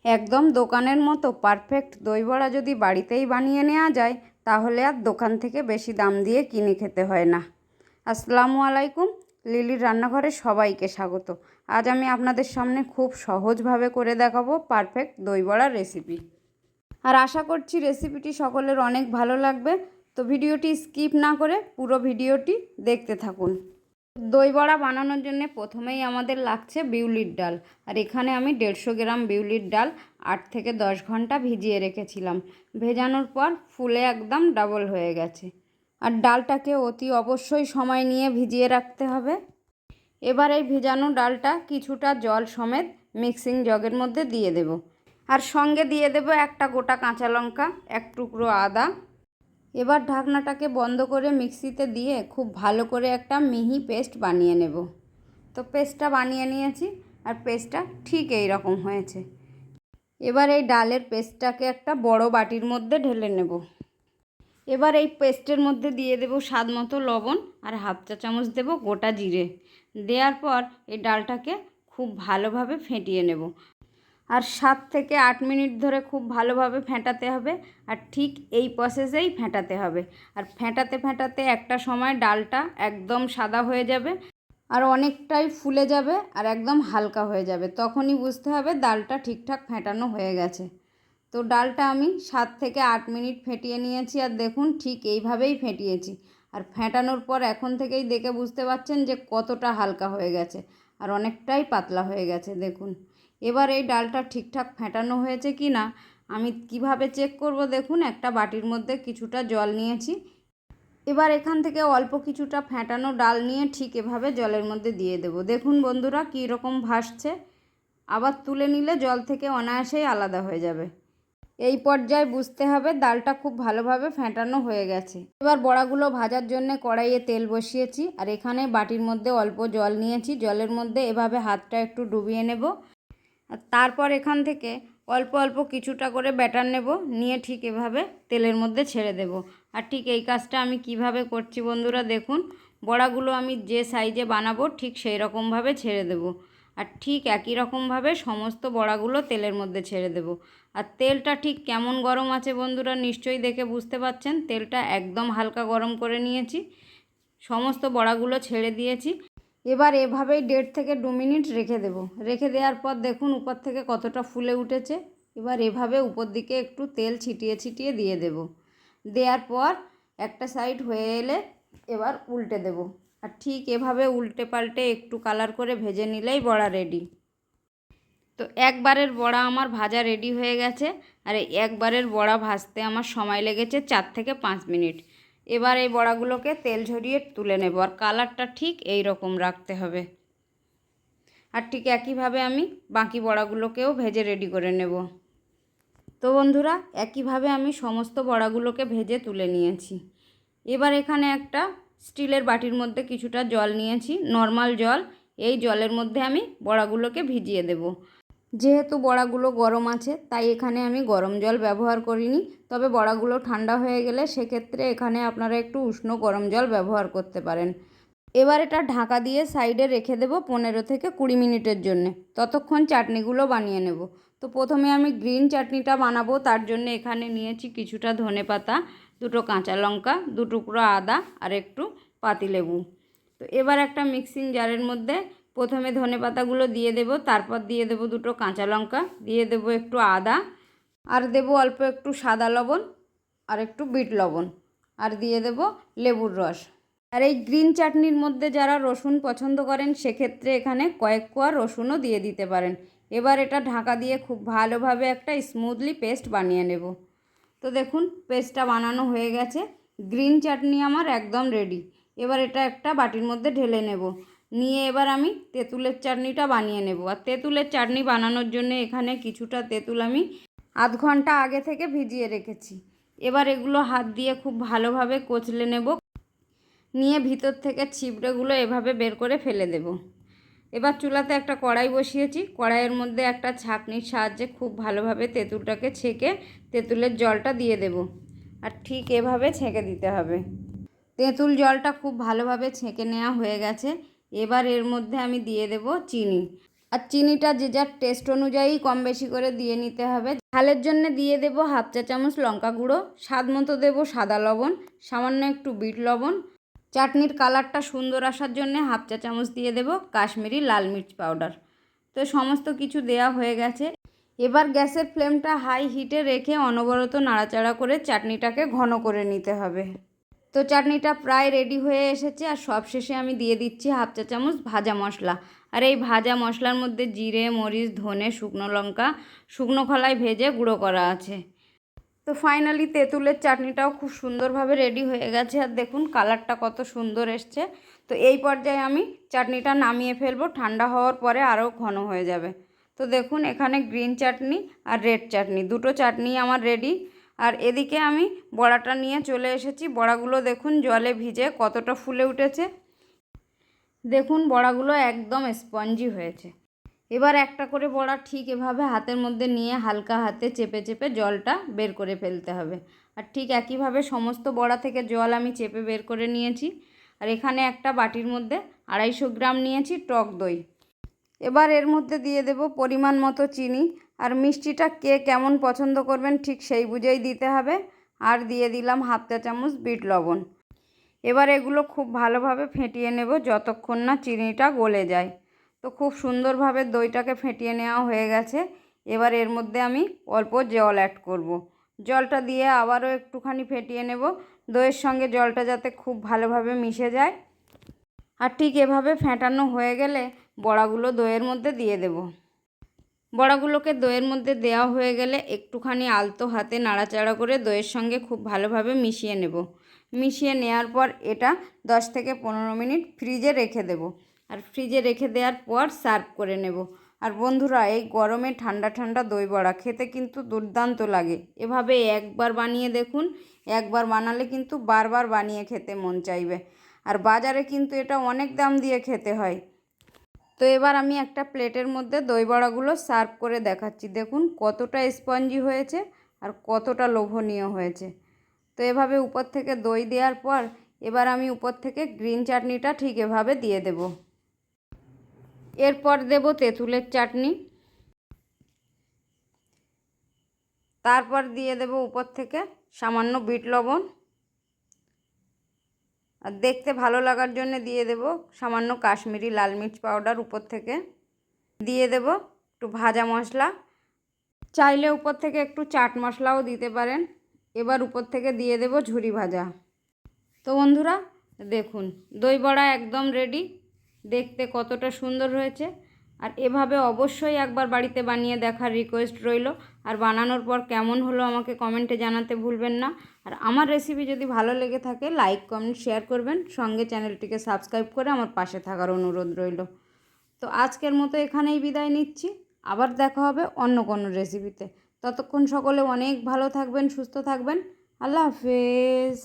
একদম দোকানের মতো পারফেক্ট দই বড়া যদি বাড়িতেই বানিয়ে নেওয়া যায় তাহলে আর দোকান থেকে বেশি দাম দিয়ে কিনে খেতে হয় না। আসসালামু আলাইকুম, লিলির রান্নাঘরে সবাইকে স্বাগত। আজ আমি আপনাদের সামনে খুব সহজভাবে করে দেখাবো পারফেক্ট দই বড়ার রেসিপি। আর আশা করছি রেসিপিটি সকলের অনেক ভালো লাগবে। তো ভিডিওটি স্কিপ না করে পুরো ভিডিওটি দেখতে থাকুন। দই বড়া বানানোর জন্য প্রথমেই আমাদের লাগছে বিউলির ডাল। আর এখানে আমি 150 গ্রাম বিউলির ডাল 8 থেকে 10 ঘন্টা ভিজিয়ে রেখেছিলাম। ভেজানোর পর ফুলে একদম ডাবল হয়ে গেছে। আর ডালটাকে অতি অবশ্যই সময় নিয়ে ভিজিয়ে রাখতে হবে। এবার এই ভেজানো ডালটা কিছুটা জল সমেত মিক্সিং জগের মধ্যে দিয়ে দেব। আর সঙ্গে দিয়ে দেব একটা গোটা কাঁচা লঙ্কা, এক টুকরো আদা। এবার ঢাকনাটাকে বন্ধ করে মিক্সিতে দিয়ে খুব ভালো করে একটা মিহি পেস্ট বানিয়ে নেব। তো পেস্টটা বানিয়ে নিয়েছি আর পেস্টটা ঠিক এই রকম হয়েছে। এবার এই ডালের পেস্টটাকে একটা বড় বাটির মধ্যে ঢেলে নেব। এবার এই পেস্টের মধ্যে দিয়ে দেব স্বাদ মতো লবণ আর হাফ চা চামচ দেব গোটা জিরে। দেওয়ার পর এই ডালটাকে খুব ভালোভাবে ফেটিয়ে নেব। আর 7 থেকে 8 মিনিট ধরে খুব ভালোভাবে ফেটাতে হবে। আর ঠিক এই প্রসেসেই ফেটাতে হবে। আর ফেটাতে ফেটাতে একটা সময় ডালটা একদম সাদা হয়ে যাবে আর অনেকটাই ফুলে যাবে আর একদম হালকা হয়ে যাবে। তখনই বুঝতে হবে ডালটা ঠিকঠাক ফেটানো হয়ে গেছে। তো ডালটা আমি 7 থেকে 8 মিনিট ফেটিয়ে নিয়েছি। আর দেখুন ঠিক এইভাবেই ফেটিয়েছি। আর ফেটানোর পর এখন থেকেই দেখে বুঝতে পারছেন যে কতটা হালকা হয়ে গেছে আর অনেকটাই পাতলা হয়ে গেছে। দেখুন এবার এই ডালটা ঠিকঠাক ফেটানো হয়েছে কি না আমি কিভাবে চেক করব, দেখুন একটা বাটির মধ্যে কিছুটা জল নিয়েছি। এবার এখান থেকে অল্প কিছুটা ফেটানো ডাল নিয়ে ঠিক এভাবে জলের মধ্যে দিয়ে দেব। দেখুন বন্ধুরা কী রকম ভাসছে। আবার তুলে নিলে জল থেকে অনায়াসেই আলাদা হয়ে যাবে। এই পর্যায়ে বুঝতে হবে ডালটা খুব ভালোভাবে ফেটানো হয়ে গেছে। এবার বড়াগুলো ভাজার জন্য কড়াইয়ে তেল বসিয়েছি আর এখানে বাটির মধ্যে অল্প জল নিয়েছি। জলের মধ্যে এভাবে হাতটা একটু ডুবিয়ে নেব। আর তারপর এখান থেকে অল্প অল্প কিছুটা করে ব্যাটার নেব, নিয়ে ঠিক এভাবে তেলের মধ্যে ছেড়ে দেব। আর ঠিক এই কাজটা আমি কিভাবে করছি বন্ধুরা দেখুন। বড়াগুলো আমি যে সাইজে বানাবো ঠিক সেই রকমভাবে ছেড়ে দেব। আর ঠিক একই রকমভাবে সমস্ত বড়াগুলো তেলের মধ্যে ছেড়ে দেব। আর তেলটা ঠিক কেমন গরম আছে বন্ধুরা নিশ্চয়ই দেখে বুঝতে পারছেন। তেলটা একদম হালকা গরম করে নিয়েছি। সমস্ত বড়াগুলো ছেড়ে দিয়েছি। এবার এভাবেই 1.5 থেকে 2 মিনিট রেখে দেব। রেখে দেওয়ার পর দেখুন উপর থেকে কতটা ফুলে উঠেছে। এবার এভাবে উপর দিকে একটু তেল ছিটিয়ে ছিটিয়ে দিয়ে দেব। দেওয়ার পর একটা সাইড হয়ে এলে এবার উল্টে দেব। আর ঠিক এভাবে উল্টে পাল্টে একটু কালার করে ভেজে নিলেই বড়া রেডি। তো একবারের বড়া আমার ভাজা রেডি হয়ে গেছে। আর এই একবারের বড়া ভাজতে আমার সময় লেগেছে 4 থেকে 5 মিনিট। এবার এই বড়াগুলোকে তেল ঝরিয়ে তুলে নেব। আর কালারটা ঠিক এই রকম রাখতে হবে। আর ঠিক একইভাবে আমি বাকি বড়াগুলোকেও ভেজে রেডি করে নেব। তো বন্ধুরা একইভাবে আমি সমস্ত বড়াগুলোকে ভেজে তুলে নিয়েছি। এবার এখানে একটা স্টিলের বাটির মধ্যে কিছুটা জল নিয়েছি, নর্মাল জল। এই জলের মধ্যে আমি বড়াগুলোকে ভিজিয়ে দেব। যেহেতু বড়াগুলো গরম আছে তাই এখানে আমি গরম জল ব্যবহার করিনি। তবে বড়াগুলো ঠান্ডা হয়ে গেলে সেক্ষেত্রে এখানে আপনারা একটু উষ্ণ গরম জল ব্যবহার করতে পারেন। এবার এটা ঢাকা দিয়ে সাইডে রেখে দেব 15 থেকে 20 মিনিটের জন্য। ততক্ষণ চাটনিগুলো বানিয়ে নেব। তো প্রথমে আমি গ্রিন চাটনিটা বানাবো। তার জন্য এখানে নিয়েছি কিছুটা ধনেপাতা, 2টো কাঁচা লঙ্কা, 2 টুকরো আদা আর একটু পাতিলেবু। তো এবার একটা মিক্সিং জারের মধ্যে প্রথমে ধনেপাতাগুলো দিয়ে দেব, তারপর দিয়ে দেব 2টো কাঁচা লঙ্কা, দিয়ে দেব একটু আদা আর দেব অল্প একটু সাদা লবণ আর একটু বিট লবণ আর দিয়ে দেব লেবুর রস। আর এই গ্রিন চাটনির মধ্যে যারা রসুন পছন্দ করেন সেক্ষেত্রে এখানে কয়েক কোয়া রসুনও দিয়ে দিতে পারেন। এবার এটা ঢাকা দিয়ে খুব ভালোভাবে একটা স্মুথলি পেস্ট বানিয়ে নেব। তো দেখুন পেস্টটা বানানো হয়ে গেছে। গ্রিন চাটনি আমার একদম রেডি। এবার এটা একটা বাটির মধ্যে ঢেলে নেব। নিয়ে এবার আমি তেঁতুলের চাটনিটা বানিয়ে নেব। আর তেঁতুলের চাটনি বানানোর জন্য এখানে কিছুটা তেঁতুল আমি আধ ঘন্টা আগে থেকে ভিজিয়ে রেখেছি। এবার এগুলো হাত দিয়ে খুব ভালোভাবে কচলে নেব। নিয়ে ভিতর থেকে ছিবড়েগুলো এভাবে বের করে ফেলে দেব। এবার চুলাতে একটা কড়াই বসিয়েছি। কড়াইয়ের মধ্যে একটা ছাঁকনির সাহায্যে খুব ভালোভাবে তেঁতুলটাকে ছেঁকে তেঁতুলের জলটা দিয়ে দেব। আর ঠিক এভাবে ছেঁকে দিতে হবে। তেঁতুল জলটা খুব ভালোভাবে ছেঁকে নেওয়া হয়ে গেছে। এবার এর মধ্যে আমি দিয়ে দেব চিনি। আর চিনিটা যে যার টেস্ট অনুযায়ী কম বেশি করে দিয়ে নিতে হবে। ঝালের জন্য দিয়ে দেব হাফ চা চামচ লঙ্কা গুঁড়ো, স্বাদ মতো দেবো সাদা লবণ, সামান্য একটু বিট লবণ। চাটনির কালারটা সুন্দর আসার জন্য হাফ চা চামচ দিয়ে দেব কাশ্মীরি লাল মির্চ পাউডার। তো সমস্ত কিছু দেয়া হয়ে গেছে। এবার গ্যাসের ফ্লেমটা হাই হিটে রেখে অনবরত নাড়াচাড়া করে চাটনিটাকে ঘন করে নিতে হবে। তো চাটনিটা প্রায় রেডি হয়ে এসেছে। আর সবশেষে আমি দিয়ে দিচ্ছি হাফ চা চামচ ভাজা মশলা। আর এই ভাজা মশলার মধ্যে জিরে, মরিচ, ধনে, শুকনো লঙ্কা শুকনো খোলায় ভেজে গুঁড়ো করা আছে। তো ফাইনালি তেঁতুলের চাটনিটাও খুব সুন্দরভাবে রেডি হয়ে গেছে। আর দেখুন কালারটা কত সুন্দর এসছে। তো এই পর্যায়ে আমি চাটনিটা নামিয়ে ফেলবো, ঠান্ডা হওয়ার পরে আরও ঘন হয়ে যাবে। তো দেখুন এখানে গ্রিন চাটনি আর রেড চাটনি, দুটো চাটনি আমার রেডি। আর এদিকে আমি বড়াটা নিয়ে চলে এসেছি। বড়াগুলো দেখুন জলে ভিজে কতটা ফুলে উঠেছে। দেখুন বড়াগুলো একদম স্পঞ্জি হয়েছে। এবার একটা করে বড়া ঠিক এভাবে হাতের মধ্যে নিয়ে হালকা হাতে চেপে চেপে জলটা বের করে ফেলতে হবে। আর ঠিক একইভাবে সমস্ত বড়া থেকে জল আমি চেপে বের করে নিয়েছি। আর এখানে একটা বাটির মধ্যে 250 গ্রাম নিয়েছি টক দই। এবার এর মধ্যে দিয়ে দেব পরিমাণ মতো চিনি। আর মিষ্টিটা কে কেমন পছন্দ করবেন ঠিক সেই বুঝেই দিতে হবে। আর দিয়ে দিলাম হাফ চা চামচ বিট লবণ। এবার এগুলো খুব ভালোভাবে ফেটিয়ে নেব যতক্ষণ না চিনিটা গলে যায়। তো খুব সুন্দরভাবে দইটাকে ফেটিয়ে নেওয়া হয়ে গেছে। এবার এর মধ্যে আমি অল্প জল অ্যাড করব। জলটা দিয়ে আবারও একটুখানি ফেটিয়ে নেব, দইয়ের সঙ্গে জলটা যাতে খুব ভালোভাবে মিশে যায়। আর ঠিক এভাবে ফেটানো হয়ে গেলে বড়াগুলো দইয়ের মধ্যে দিয়ে দেব। বড়াগুলোকে দইয়ের মধ্যে দেওয়া হয়ে গেলে একটুখানি আলতো হাতে নাড়াচাড়া করে দইয়ের সঙ্গে খুব ভালোভাবে মিশিয়ে নেব। মিশিয়ে নেওয়ার পর এটা 10 থেকে 15 মিনিট ফ্রিজে রেখে দেব। আর ফ্রিজে রেখে দেওয়ার পর সার্ভ করে নেব। আর বন্ধুরা এই গরমে ঠান্ডা ঠান্ডা দই বড়া খেতে কিন্তু দুর্দান্ত লাগে। এভাবে একবার বানিয়ে দেখুন, একবার বানালে কিন্তু বারবার বানিয়ে খেতে মন চাইবে। আর বাজারে কিন্তু এটা অনেক দাম দিয়ে খেতে হয়। তো এবার আমি একটা প্লেটের মধ্যে দই বড়াগুলো সার্ভ করে দেখাচ্ছি। দেখুন কতটা স্পঞ্জি হয়েছে আর কতটা লোভনীয় হয়েছে। তো এভাবে উপর থেকে দই দেওয়ার পর এবার আমি উপর থেকে গ্রিন চাটনিটা ঠিক এভাবে দিয়ে দেব। এরপর দেব তেঁতুলের চাটনি। তারপর দিয়ে দেব উপর থেকে সামান্য বিট লবণ। আর দেখতে ভালো লাগার জন্য দিয়ে দেব সামান্য কাশ্মীরি লাল মির্চ পাউডার উপর থেকে। দিয়ে দেব একটু ভাজা মশলা, চাইলে উপর থেকে একটু চাট মশলাও দিতে পারেন। এবার উপর থেকে দিয়ে দেব ঝুরি ভাজা। তো বন্ধুরা দেখুন দই বড়া একদম রেডি। দেখতে কতটা সুন্দর হয়েছে। আর এভাবে অবশ্যই একবার বাড়িতে বানিয়ে দেখার রিকোয়েস্ট রইল। আর বানানোর পর কেমন হলো আমাকে কমেন্টে জানাতে ভুলবেন না। আর আমার রেসিপি যদি ভালো লেগে থাকে লাইক কমেন্ট শেয়ার করবেন, সঙ্গে চ্যানেলটিকে সাবস্ক্রাইব করে আমার পাশে থাকার অনুরোধ রইল। তো আজকের মতো এখানেই বিদায় নিচ্ছি। আবার দেখা হবে অন্য কোনো রেসিপিতে। ততক্ষণ সকলে অনেক ভালো থাকবেন, সুস্থ থাকবেন। আল্লাহ হাফেজ।